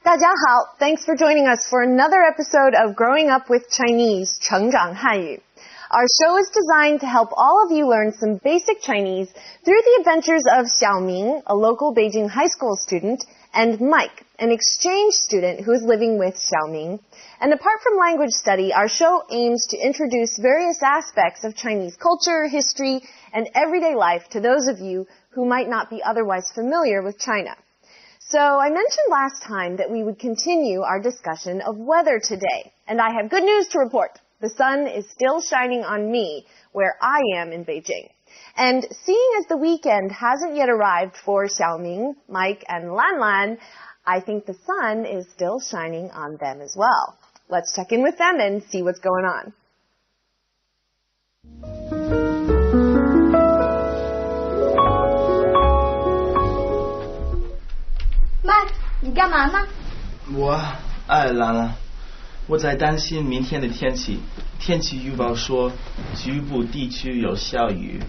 大家好, thanks for joining us for another episode of Growing Up with Chinese, 成长汉语. Our show is designed to help all of you learn some basic Chinese through the adventures of Xiaoming, a local Beijing high school student, and Mike, an exchange student who is living with Xiaoming. And apart from language study, our show aims to introduce various aspects of Chinese culture, history, and everyday life to those of you who might not be otherwise familiar with China. So I mentioned last time that we would continue our discussion of weather today, and I have good news to report. The sun is still shining on me where I am in Beijing. And seeing as the weekend hasn't yet arrived for Xiaoming, Mike, and Lan Lan, I think the sun is still shining on them as well. Let's check in with them and see what's going on. 麦，你干嘛呢？兰兰，我在担心明天的天气。天气预报说局部地区有下雨。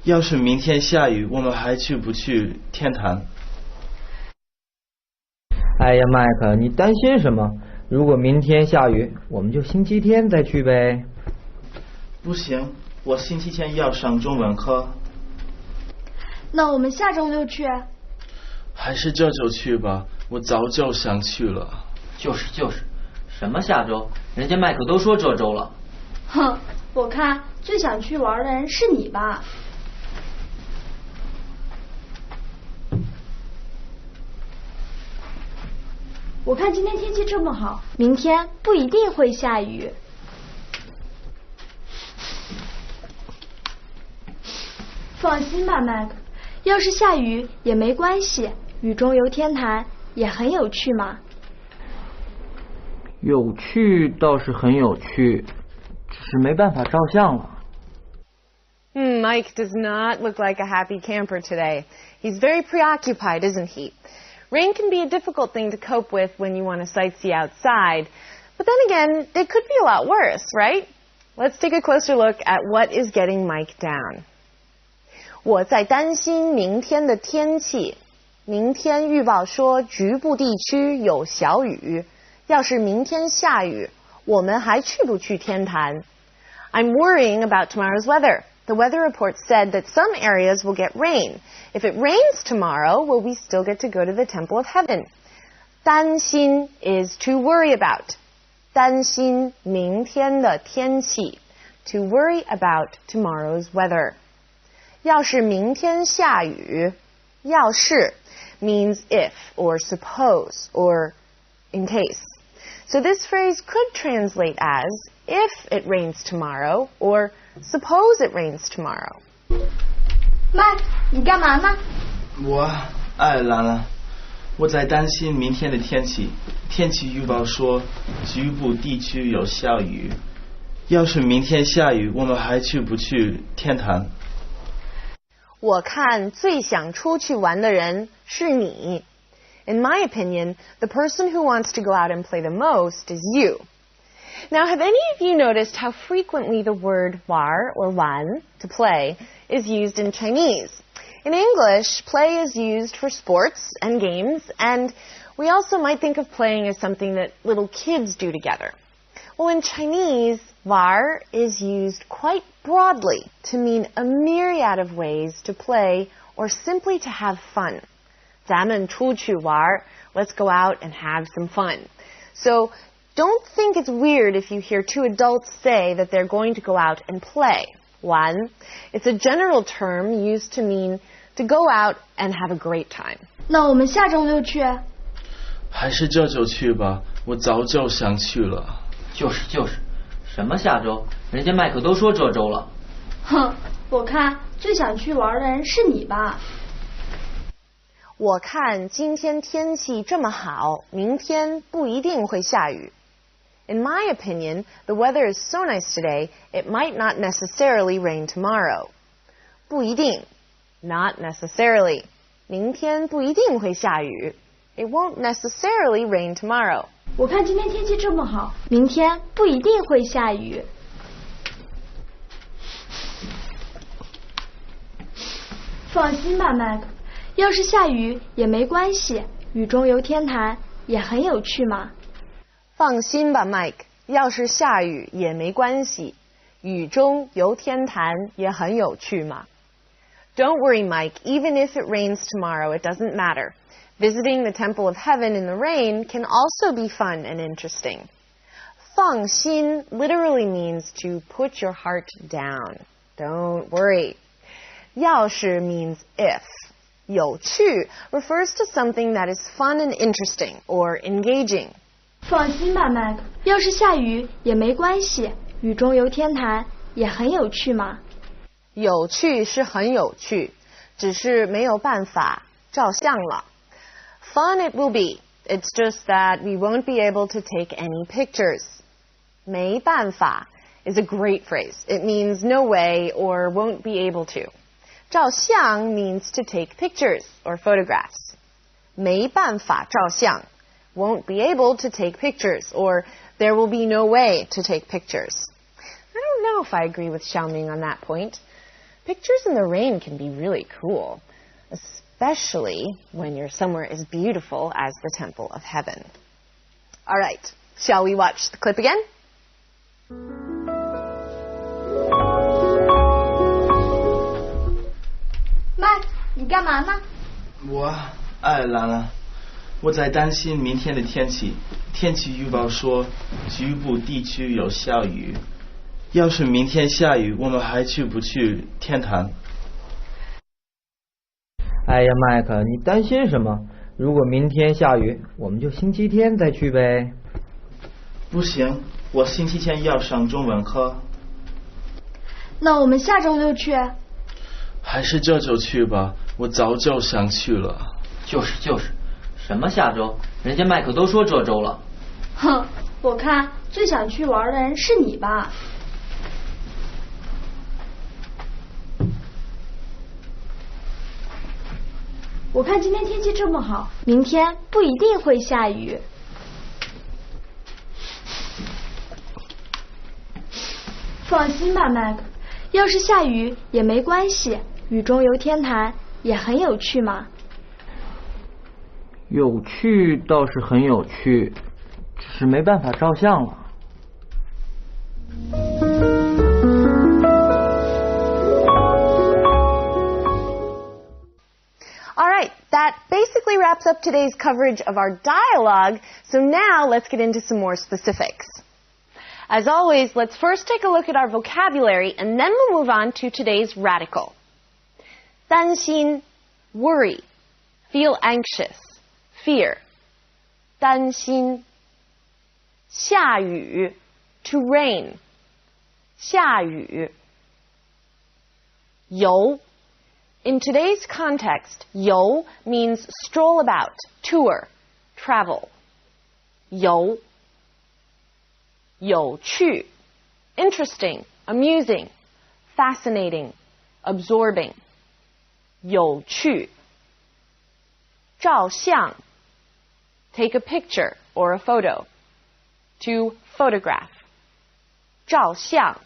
要是明天下雨，我们还去不去天坛？哎呀，麦克，你担心什么？如果明天下雨，我们就星期天再去呗。不行，我星期天要上中文课。那我们下周六去。还是这周去吧，我早就想去了。就是，什么下周？人家麦克都说这周了。哼，我看最想去玩的人是你吧。我看今天天气这么好，明天不一定会下雨。放心吧，麦克，要是下雨也没关系，雨中游天坛也很有趣嘛。有趣倒是很有趣，只是没办法照相了。Mike does not look like a happy camper today. He's very preoccupied, isn't he? Rain can be a difficult thing to cope with when you want to sightsee outside. But then again, it could be a lot worse, right? Let's take a closer look at what is getting Mike down. 我在担心明天的天气。明天预报说局部地区有小雨。要是明天下雨，我们还去不去天坛？ I'm worrying about tomorrow's weather. The weather report said that some areas will get rain. If it rains tomorrow, will we still get to go to the Temple of Heaven? 担心 is to worry about. 担心明天的天气。To worry about tomorrow's weather. 要是明天下雨，要是 means if or suppose or in case. So this phrase could translate as if it rains tomorrow or suppose it rains tomorrow. 麦，你干嘛呢？兰兰，我在担心明天的天气。天气预报说局部地区有下雨。要是明天下雨，我们还去不去天坛？我看最想出去玩的人是你。In my opinion, the person who wants to go out and play the most is you. Now, have any of you noticed how frequently the word 玩 or 玩 to play is used in Chinese? In English, play is used for sports and games, and we also might think of playing as something that little kids do together. Well, in Chinese, 玩 is used quite broadly to mean a myriad of ways to play or simply to have fun. 咱们出去玩, let's go out and have some fun. So don't think it's weird if you hear two adults say that they're going to go out and play. 玩, it's a general term used to mean to go out and have a great time. 那我们下周六去。还是这周去吧，我早就想去了。就是，什么下周？人家麦克都说这周了。哼，我看最想去玩的人是你吧。我看今天天气这么好，明天不一定会下雨。In my opinion, the weather is so nice today, it might not necessarily rain tomorrow. 不一定 not necessarily. 明天不一定会下雨。It won't necessarily rain tomorrow. 我看今天天气这么好，明天不一定会下雨。放心吧，麦克，要是下雨也没关系，雨中游天坛也很有趣嘛。放心吧 Mike， 要是下雨也没关系，雨中游天坛也很有趣嘛。Don't worry, Mike. Even if it rains tomorrow, it doesn't matter. Visiting the Temple of Heaven in the rain can also be fun and interesting. 放心 literally means to put your heart down. Don't worry. 要是 means if. 有趣 refers to something that is fun and interesting or engaging. 放心吧 Mike， 要是下雨也没关系，雨中游天坛也很有趣嘛。有趣是很有趣，只是没有办法照相了。Fun it will be. It's just that we won't be able to take any pictures. 没办法 is a great phrase. It means no way or won't be able to. 照相 means to take pictures or photographs. 没办法照相 won't be able to take pictures or there will be no way to take pictures. I don't know if I agree with Xiaoming on that point. Pictures in the rain can be really cool, especially when you're somewhere as beautiful as the Temple of Heaven. All right, shall we watch the clip again? Mike， 你干嘛呢？兰兰，我在担心明天的天气。天气预报说局部地区有下雨。要是明天下雨，我们还去不去天坛？哎呀，麦克，你担心什么？如果明天下雨，我们就星期天再去呗。不行，我星期天要上中文课。那我们下周就去。还是这周去吧，我早就想去了。就是，什么下周？人家麦克都说这周了。哼，我看最想去玩的人是你吧。我看今天天气这么好，明天不一定会下雨。放心吧 Mike， 要是下雨也没关系，雨中游天坛也很有趣嘛。有趣倒是很有趣，只是没办法照相了。All right, that basically wraps up today's coverage of our dialogue. So now let's get into some more specifics. As always, let's first take a look at our vocabulary and then we'll move on to today's radical. 担心 worry, feel anxious, fear. 担心下雨 to rain, 下雨游 In today's context, 游 means stroll about, tour, travel. 游有趣 interesting, amusing, fascinating, absorbing. 有趣照相 take a picture or a photo. To photograph. 照相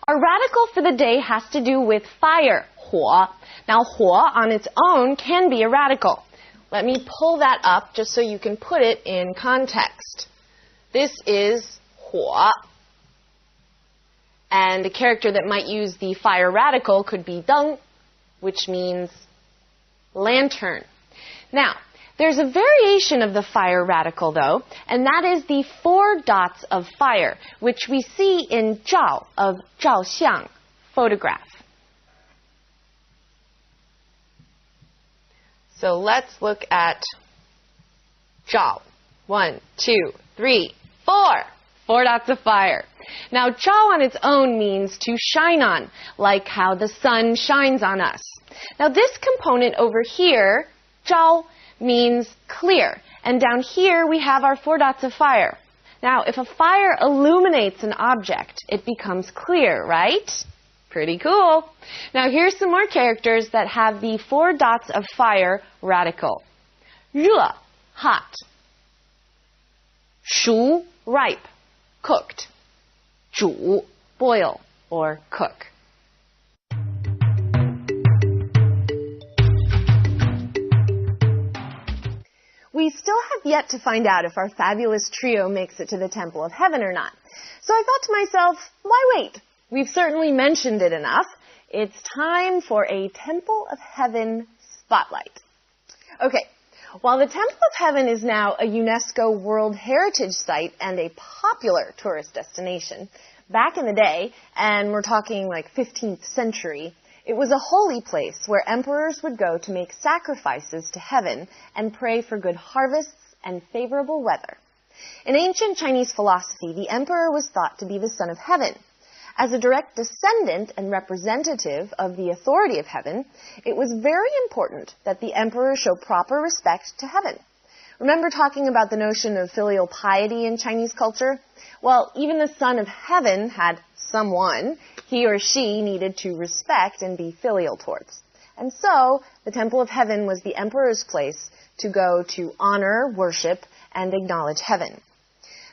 Our radical for the day has to do with fire, 火. Now, 火 on its own can be a radical. Let me pull that up just so you can put it in context. This is 火. And a character that might use the fire radical could be 灯, which means lantern. Now, there's a variation of the fire radical, though, and that is the 4 dots of fire, which we see in 照 of 照相, photograph. So let's look at 照. 1, 2, 3, 4. 4 dots of fire. Now, 照 on its own means to shine on, like how the sun shines on us. Now, this component over here, 照, means clear. And down here, we have our 4 dots of fire. Now, if a fire illuminates an object, it becomes clear, right? Pretty cool. Now, here's some more characters that have the 4 dots of fire radical. 热, hot. 熟, ripe, cooked. 煮, boil or cook. we still have yet to find out if our fabulous trio makes it to the Temple of Heaven or not. So I thought to myself, why wait? We've certainly mentioned it enough. It's time for a Temple of Heaven spotlight. Okay, while the Temple of Heaven is now a UNESCO World Heritage Site and a popular tourist destination, back in the day, and we're talking like 15th century, it was a holy place where emperors would go to make sacrifices to heaven and pray for good harvests and favorable weather. In ancient Chinese philosophy, the emperor was thought to be the son of heaven. As a direct descendant and representative of the authority of heaven, it was very important that the emperor show proper respect to heaven. Remember talking about the notion of filial piety in Chinese culture? Well, even the son of heaven had someone he or she needed to respect and be filial towards. And so, the Temple of Heaven was the emperor's place to go to honor, worship, and acknowledge heaven.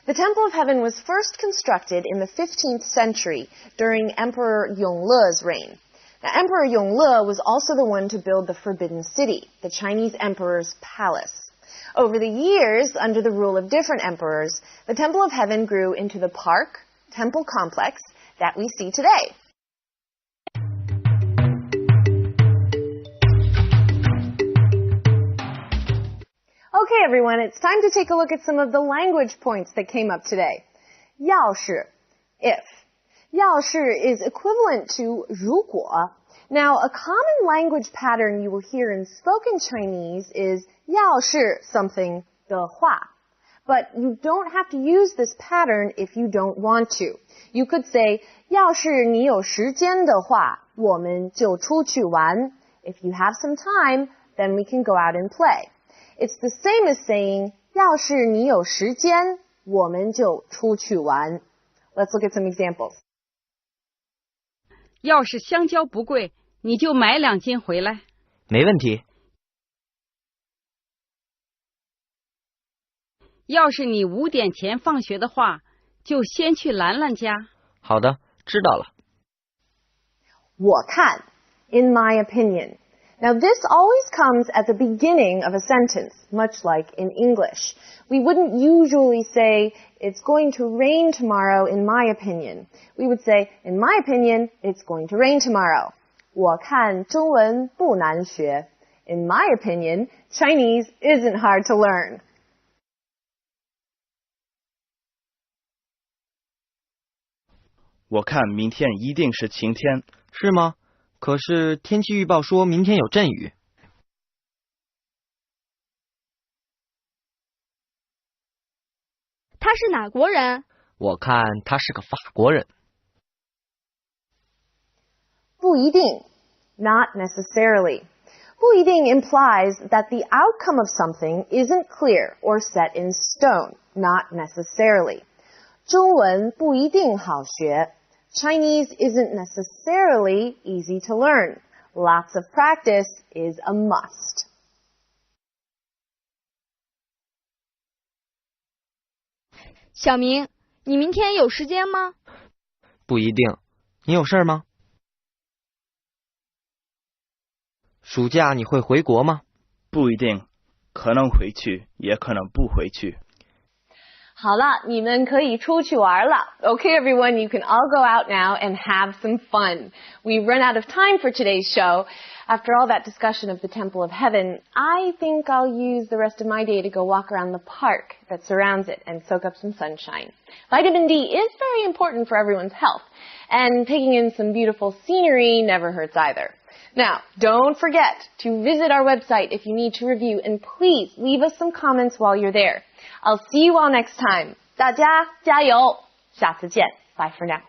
The Temple of Heaven was first constructed in the 15th century during Emperor Yongle's reign. Now, Emperor Yongle was also the one to build the Forbidden City, the Chinese emperor's palace. Over the years, under the rule of different emperors, the Temple of Heaven grew into the park, temple complex that we see today. Okay, everyone, it's time to take a look at some of the language points that came up today. 要是, if. 要是 is equivalent to 如果. Now, a common language pattern you will hear in spoken Chinese is 要是 something 的话. But you don't have to use this pattern if you don't want to. You could say, 要是你有时间的话，我们就出去玩. If you have some time, then we can go out and play. It's the same as saying, 要是你有时间，我们就出去玩. Let's look at some examples. 要是香蕉不贵，你就买2斤回来。没问题。要是你5点前放学的话，就先去兰兰家。好的，知道了。我看, in my opinion. Now, this always comes at the beginning of a sentence, much like in English. We wouldn't usually say, it's going to rain tomorrow, in my opinion. We would say, in my opinion, it's going to rain tomorrow. 我看中文不难学. In my opinion, Chinese isn't hard to learn. 我看明天一定是晴天。是吗？可是天气预报说明天有阵雨。他是哪国人？我看他是个法国人。不一定, not necessarily. 不一定 implies that the outcome of something isn't clear or set in stone, not necessarily. 中文不一定好学. Chinese isn't necessarily easy to learn. Lots of practice is a must. 小明，你明天有时间吗？不一定。你有事吗？暑假你会回国吗？不一定，可能回去，也可能不回去。好了，你们可以出去玩了。Okay, everyone, you can all go out now and have some fun. We've run out of time for today's show. After all that discussion of the Temple of Heaven, I think I'll use the rest of my day to go walk around the park that surrounds it and soak up some sunshine. Vitamin D is very important for everyone's health, and taking in some beautiful scenery never hurts either. Now, don't forget to visit our website if you need to review, and please leave us some comments while you're there. I'll see you all next time. 大家加油，下次见. Bye for now.